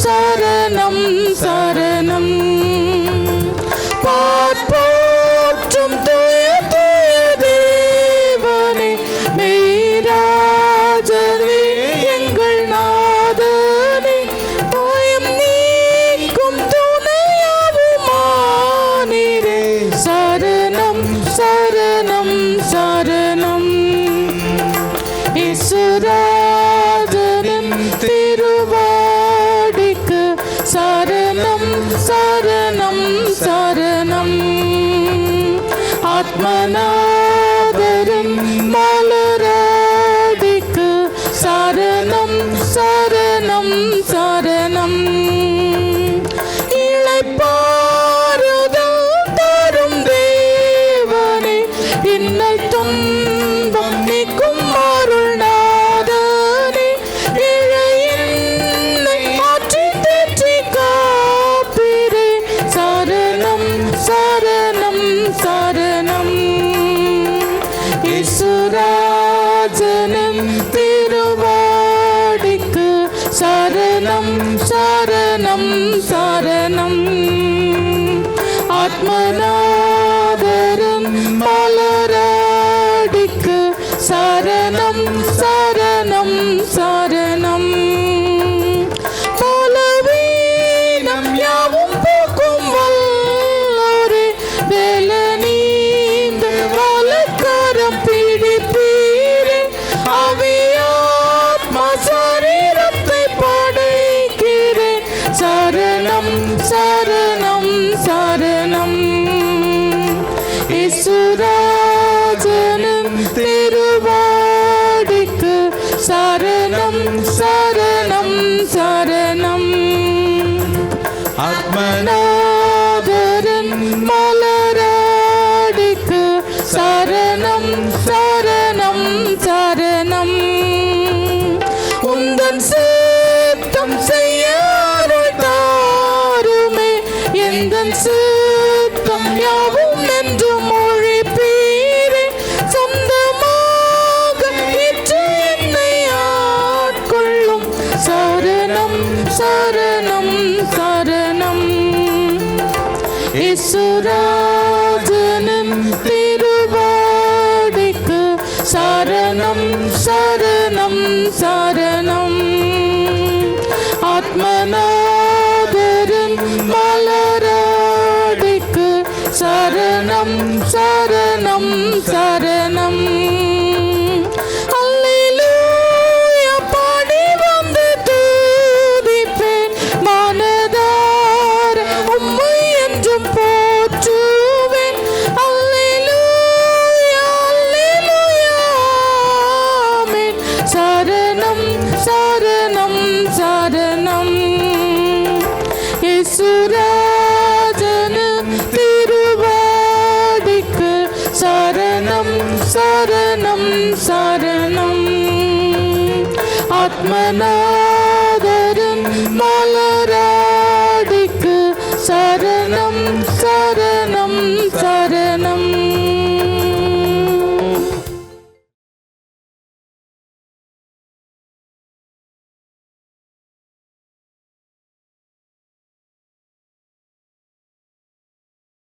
சரணம் சரணம். போற்றும் தூய தூய தேவனே, மெய்ராஜனே, எங்கள் நாதனே, தூயம் நீக்கும் துணையாவுமானீரே. சரணம் சரணம் சரணம். இயேசுராஜனின் திருவாடிக்கு சரணம் சரணம் சரணம். ஆத்மநாதரின் மலராடிக்கு சரணம் சரணம் சரணம். இளைப்பாறுதல் தரும் தேவனே, இன்னல் துன்பம் நீக்கும் அருள்நாதனே, இழையின்னை மாற்றி தேற்றி காப்பீரே. சரணம் சரணம் சரணம். இயேசுராஜனின் திருவாடிக்கு சரணம் சரணம் சரணம். ஆத்மநாதரின் மலராடிக்கு சரணம் சரணம் சரணம். பலவீனம் யாவும் போக்கும் வல்லோரே, வேலனீந்த வலக்கரம் பிடிப்பீரே. ஆவியாத்மா சரீரத்தை படைக்கிறே. சரணம் சரணம் சரணம். இயேசுராஜனின் திருவாடிக்கு சரணம் சரணம் சரணம். ஆத்மநாதரின் மலராடிக்கு சரணம் சரணம் சரணம். உந்தன் சித்தம் செய்ய அருள் தாருமே, எந்தன் சித்தம் யாவும் என்று மொழிப்பீரே. சொந்தமாக ஏற்று என்னை ஆட்கொள்ளும். சரணம் சரணம் சரணம். இயேசுராஜனின் திருவாடிக்கு சரணம் சரணம் சரணம். ஆத்மநாதரின் மலராடிக்கு சரணம் சரணம் சரணம். அல்லேலூயா பாடி வந்து துதிப்பேன், மனதார உம்மை என்றும் போற்றுவேன். அல்லேலூயா அல்லேலூயா ஆமென். சரணம் சரணம் சரணம். இயேசுராஜனின் திருவாடிக்கு சரணம் சரணம் சரணம். ஆத்மநாதரின்